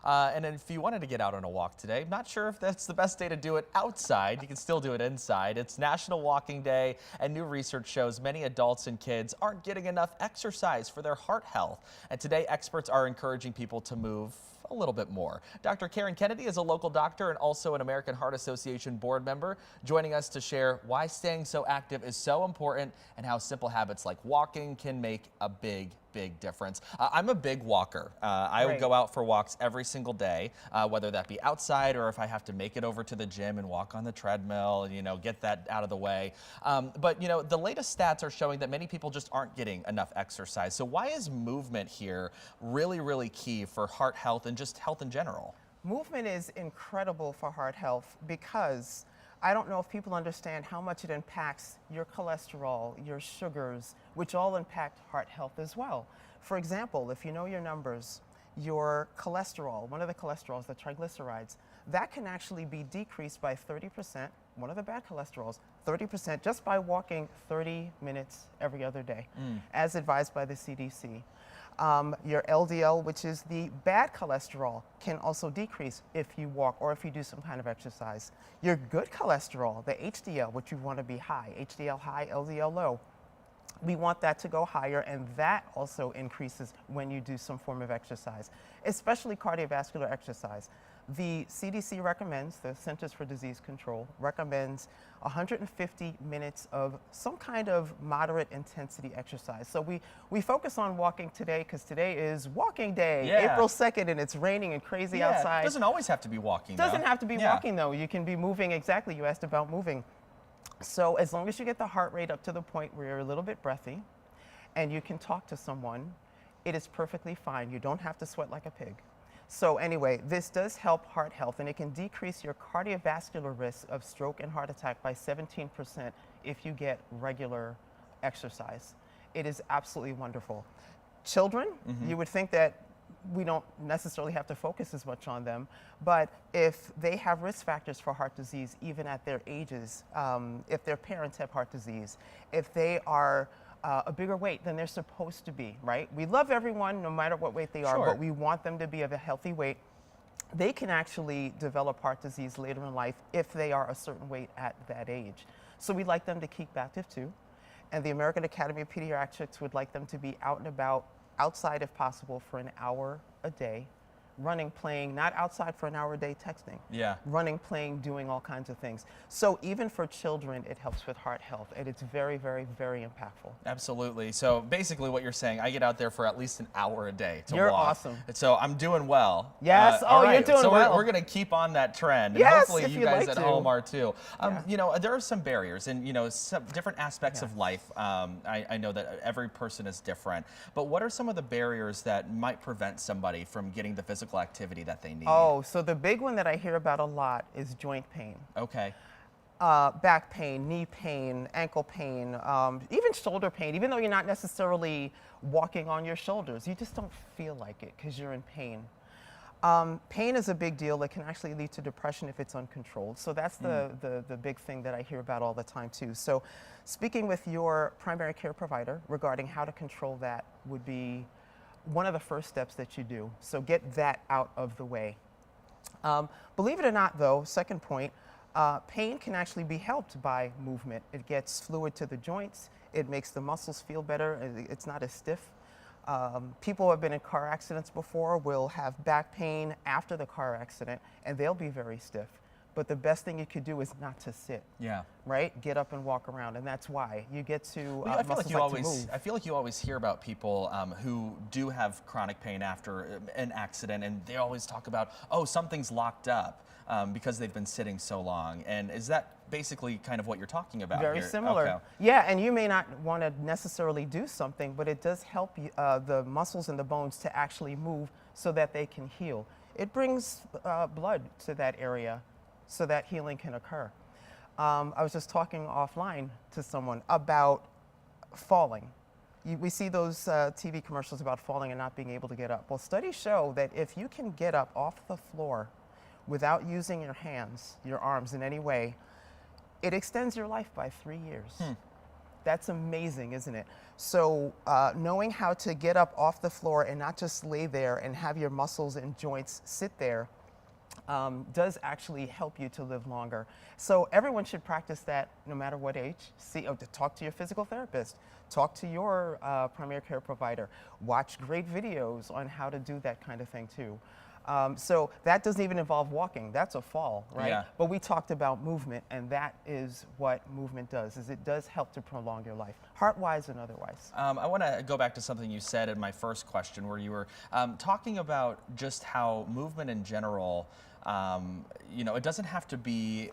And if you wanted to get out on a walk today, not sure if that's the best day to do it outside. You can still do it inside. It's National Walking Day, and new research shows many adults and kids aren't getting enough exercise for their heart health. And today, experts are encouraging people to move a little bit more. Dr. Karen Kennedy is a local doctor and also an American Heart Association board member, joining us to share why staying so active is so important and how simple habits like walking can make a big difference. I'm a big walker. I will go out for walks every single day, whether that be outside or if I have to make it over to the gym and walk on the treadmill and, get that out of the way. But, the latest stats are showing that many people just aren't getting enough exercise. So why is movement here really key for heart health and just health in general? Movement is incredible for heart health because I don't know if people understand how much it impacts your cholesterol, your sugars, which all impact heart health as well. For example, if you know your numbers, your cholesterol, one of the cholesterols, the triglycerides, that can actually be decreased by 30%, one of the bad cholesterols, 30% just by walking 30 minutes every other day, as advised by the CDC. Your LDL, which is the bad cholesterol, can also decrease if you walk or if you do some kind of exercise. Your good cholesterol, the HDL, which you want to be high, HDL high, LDL low, we want that to go higher, and that also increases when you do some form of exercise, especially cardiovascular exercise. The CDC recommends, the Centers for Disease Control recommends 150 minutes of some kind of moderate intensity exercise. So we focus on walking today because today is walking day, April 2nd, and it's raining and crazy outside. It doesn't always have to be walking, Doesn't have to be walking, though. You can be moving. Exactly, you asked about moving. So as long as you get the heart rate up to the point where you're a little bit breathy and you can talk to someone, it is perfectly fine. You don't have to sweat like a pig. So anyway, this does help heart health, and it can decrease your cardiovascular risk of stroke and heart attack by 17% if you get regular exercise. It is absolutely wonderful. Children, you would think that we don't necessarily have to focus as much on them, but if they have risk factors for heart disease, even at their ages, if their parents have heart disease, if they are a bigger weight than they're supposed to be, right? We love everyone no matter what weight they are, but we want them to be of a healthy weight. They can actually develop heart disease later in life if they are a certain weight at that age. So we like them to keep active too. And the American Academy of Pediatrics would like them to be out and about, outside if possible, for an hour a day. Running, playing, not outside for an hour a day texting. Running, playing, doing all kinds of things. So even for children, it helps with heart health, and it's very impactful. Absolutely. So basically what you're saying, I get out there for at least an hour a day to walk. You're awesome. So I'm doing well. Yes, you're doing so well. We're going to keep on that trend, and yes, hopefully you guys at home are too. Yeah. There are some barriers and, some different aspects of life. I know that every person is different, but what are some of the barriers that might prevent somebody from getting the physical activity that they need? Oh, so the big one that I hear about a lot is joint pain. Okay. Back pain, knee pain, ankle pain, even shoulder pain. Even though you're not necessarily walking on your shoulders, you just don't feel like it because you're in pain. Pain is a big deal. It can actually lead to depression if it's uncontrolled. So that's the big thing that I hear about all the time too. So speaking with your primary care provider regarding how to control that would be one of the first steps that you do. So get that out of the way. Believe it or not, though, second point, pain can actually be helped by movement. It gets fluid to the joints. It makes the muscles feel better. It's not as stiff. People who have been in car accidents before will have back pain after the car accident, and they'll be very stiff. But the best thing you could do is not to sit. Right? Get up and walk around, and that's why you get to. I feel like you always hear about people who do have chronic pain after an accident, and they always talk about, oh, something's locked up because they've been sitting so long. And is that basically kind of what you're talking about Very here? similar. Okay. Yeah, and you may not want to necessarily do something, but it does help the muscles and the bones to actually move so that they can heal. It brings blood to that area so that healing can occur. I was just talking offline to someone about falling. We see those TV commercials about falling and not being able to get up. Well, studies show that if you can get up off the floor without using your hands, your arms in any way, it extends your life by 3 years. That's amazing, isn't it? So knowing how to get up off the floor and not just lay there and have your muscles and joints sit there does actually help you to live longer. So everyone should practice that no matter what age. Talk to your physical therapist, talk to your primary care provider, watch great videos on how to do that kind of thing too. So that doesn't even involve walking. That's a fall, right? Yeah. But we talked about movement, and that is what movement does, is it does help to prolong your life, heart-wise and otherwise. I want to go back to something you said in my first question where you were talking about just how movement in general, it doesn't have to be,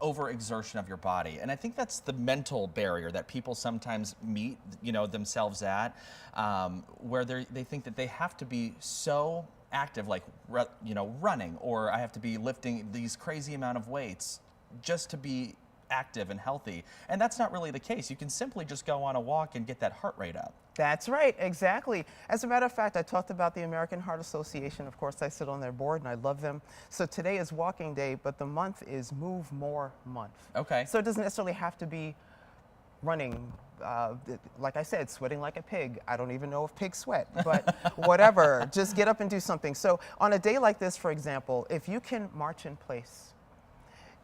overexertion of your body. And I think that's the mental barrier that people sometimes meet, themselves at, where they think that they have to be so active, like, running, or I have to be lifting these crazy amount of weights just to be active and healthy. And that's not really the case. You can simply just go on a walk and get that heart rate up. That's right, exactly. As a matter of fact, I talked about the American Heart Association. Of course, I sit on their board and I love them. So today is walking day, but the month is Move More Month. Okay. So it doesn't necessarily have to be running, like I said, sweating like a pig. I don't even know if pigs sweat, but whatever, just get up and do something. So on a day like this, for example, if you can march in place,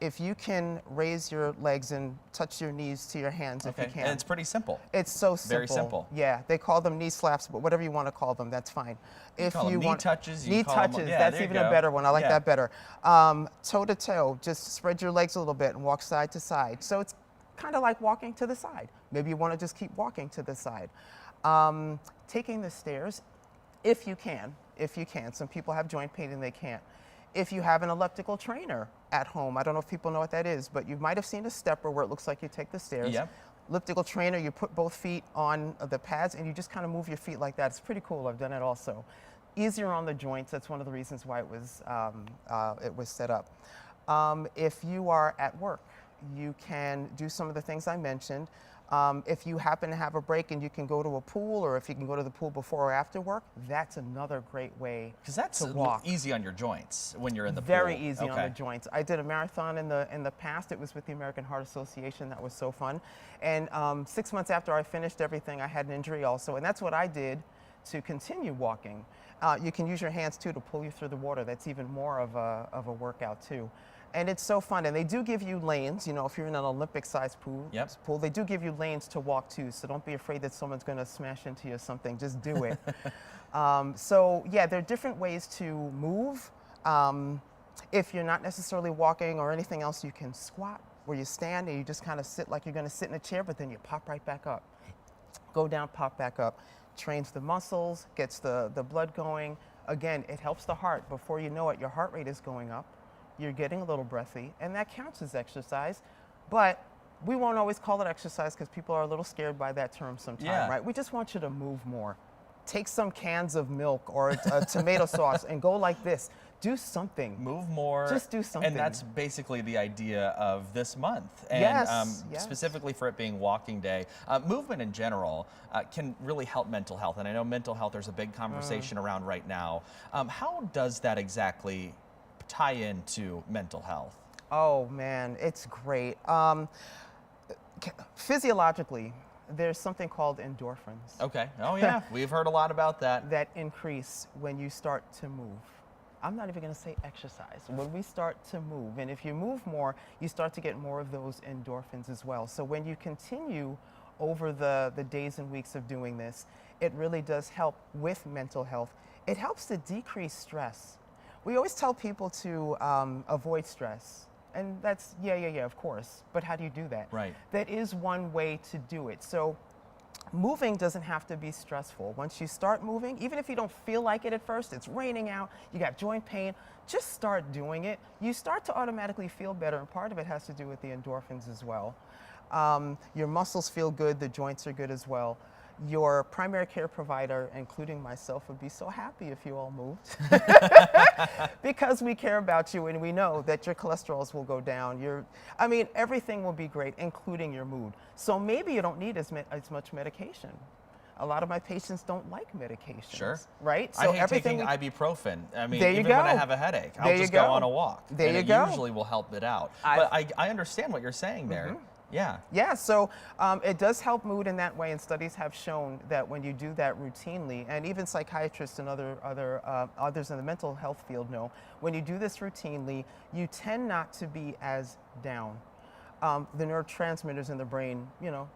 if you can raise your legs and touch your knees to your hands, if you can. And it's pretty simple. It's so simple. Very simple. Yeah, they call them knee slaps, but whatever you want to call them, that's fine. If you want knee touches, knee touches, that's even a better one. I like that better. Toe to toe, just spread your legs a little bit and walk side to side. So it's kind of like walking to the side. Maybe you want to just keep walking to the side. Taking the stairs, if you can. Some people have joint pain and they can't. If you have an elliptical trainer at home, I don't know if people know what that is, but you might have seen a stepper where it looks like you take the stairs. Yep. Elliptical trainer, you put both feet on the pads and you just kind of move your feet like that. It's pretty cool. I've done it also. Easier on the joints. That's one of the reasons why it was set up. If you are at work, you can do some of the things I mentioned. If you happen to have a break and you can go to a pool, or if you can go to the pool before or after work, that's another great way to walk. Easy on your joints when you're in the pool. Very easy on the joints. I did a marathon in the past. It was with the American Heart Association. That was so fun. And 6 months after I finished everything, I had an injury also, and that's what I did to continue walking. You can use your hands too to pull you through the water. That's even more of a workout too. And it's so fun. And they do give you lanes, if you're in an Olympic-sized pool, they do give you lanes to walk too. So don't be afraid that someone's going to smash into you or something. Just do it. So yeah, there are different ways to move. If you're not necessarily walking or anything else, you can squat, where you stand and you just kind of sit like you're going to sit in a chair, but then you pop right back up. Go down, pop back up. Trains the muscles, gets the blood going. Again, it helps the heart. Before you know it, your heart rate is going up. You're getting a little breathy, and that counts as exercise. But we won't always call it exercise because people are a little scared by that term sometimes, right? We just want you to move more. Take some cans of milk or a tomato sauce and go like this. Do something. Move more. Just do something. And that's basically the idea of this month. And specifically for it being walking day. Movement in general can really help mental health. And I know mental health, there's a big conversation around right now. How does that exactly tie into mental health? Oh man, it's great. Physiologically, there's something called endorphins. Okay. Oh yeah, we've heard a lot about that. That increase when you start to move. I'm not even going to say exercise. When we start to move, and if you move more, you start to get more of those endorphins as well. So when you continue over the days and weeks of doing this, it really does help with mental health. It helps to decrease stress. We always tell people to avoid stress, and that's, of course, but how do you do that? Right. That is one way to do it. So moving doesn't have to be stressful. Once you start moving, even if you don't feel like it at first, it's raining out, you got joint pain, just start doing it. You start to automatically feel better, and part of it has to do with the endorphins as well. Your muscles feel good, the joints are good as well. Your primary care provider, including myself, would be so happy if you all moved because we care about you and we know that your cholesterols will go down. Everything will be great, including your mood. So maybe you don't need as much medication. A lot of my patients don't like medications. Sure. Right? So I hate taking ibuprofen. there you even go. when I have a headache, I'll just go on a walk. There you go. It usually will help it out. But I understand what you're saying there. Yeah. Yeah, so it does help mood in that way, and studies have shown that when you do that routinely, and even psychiatrists and others in the mental health field know, when you do this routinely, you tend not to be as down. The neurotransmitters in the brain,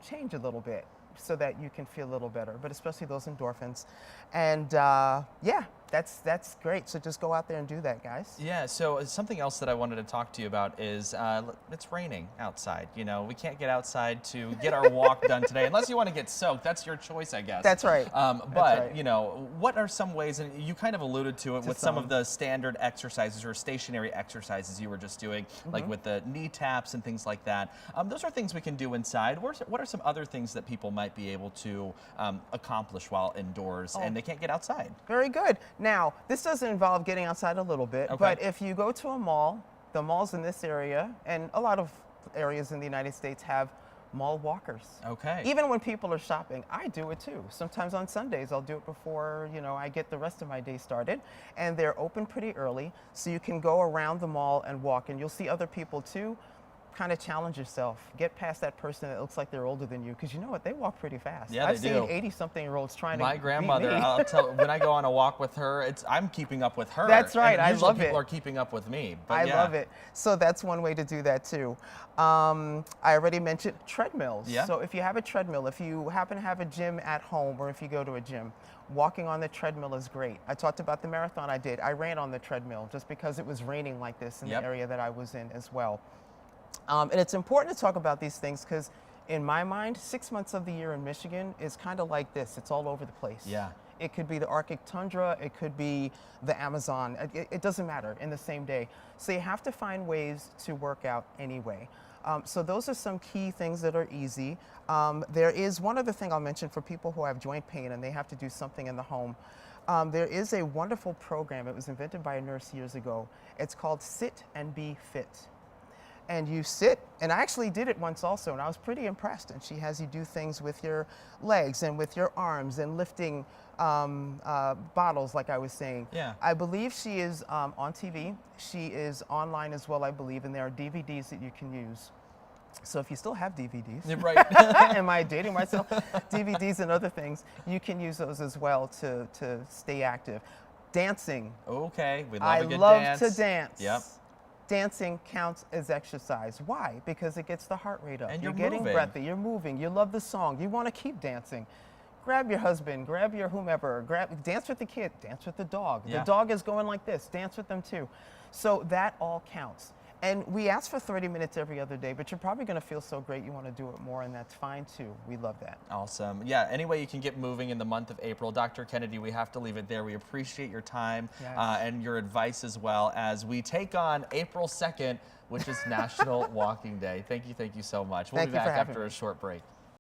change a little bit so that you can feel a little better, but especially those endorphins. And yeah, that's great. So just go out there and do that, guys. Yeah, so something else that I wanted to talk to you about is it's raining outside. We can't get outside to get our walk done today unless you want to get soaked. That's your choice, I guess. That's right. But, right. What are some ways, and you kind of alluded to it with some of the standard exercises or stationary exercises you were just doing, like with the knee taps and things like that. Those are things we can do inside. What are some other things that people might be able to accomplish while indoors and they can't get outside? Very good. Now, this doesn't involve getting outside a little bit, but if you go to a mall, the malls in this area, and a lot of areas in the United States have mall walkers. Okay. Even when people are shopping, I do it too. Sometimes on Sundays, I'll do it before, I get the rest of my day started. And they're open pretty early, so you can go around the mall and walk, and you'll see other people too. Kind of challenge yourself. Get past that person that looks like they're older than you, because you know what? They walk pretty fast. Yeah, I've they seen do. 80-something-year-olds trying to My beat grandmother, me. I'll tell when I go on a walk with her, I'm keeping up with her. That's right. And I usually love it. people are keeping up with me. But I yeah. love it. So that's one way to do that too. I already mentioned treadmills. Yeah. So if you have a treadmill, if you happen to have a gym at home, or if you go to a gym, walking on the treadmill is great. I talked about the marathon I did. I ran on the treadmill just because it was raining like this in the area that I was in as well. And it's important to talk about these things because in my mind, 6 months of the year in Michigan is kind of like this. It's all over the place. Yeah. It could be the Arctic tundra, it could be the Amazon. It doesn't matter in the same day. So you have to find ways to work out anyway. So those are some key things that are easy. There is one other thing I'll mention for people who have joint pain and they have to do something in the home. There is a wonderful program. It was invented by a nurse years ago. It's called Sit and Be Fit. And you sit, and I actually did it once also, and I was pretty impressed. And she has you do things with your legs and with your arms and lifting bottles, like I was saying. Yeah. I believe she is on TV. She is online as well, I believe, and there are DVDs that you can use. So if you still have DVDs, right. am I dating myself? DVDs and other things, you can use those as well to stay active. Dancing. Okay, we love a good I dance. love to dance. Yep. Dancing counts as exercise. Why? Because it gets the heart rate up. And you're you're getting moving. breathy. You're moving. You love the song. You want to keep dancing. Grab your husband. Grab your whomever. Dance with the kid. Dance with the dog. Yeah. The dog is going like this. Dance with them too. So that all counts. And we ask for 30 minutes every other day, but you're probably going to feel so great you want to do it more, and that's fine too. We love that. Awesome. Yeah, any way you can get moving in the month of April. Dr. Kennedy, we have to leave it there. We appreciate your time and your advice as well as we take on April 2nd, which is National Walking Day. Thank you so much. We'll be back after a short break.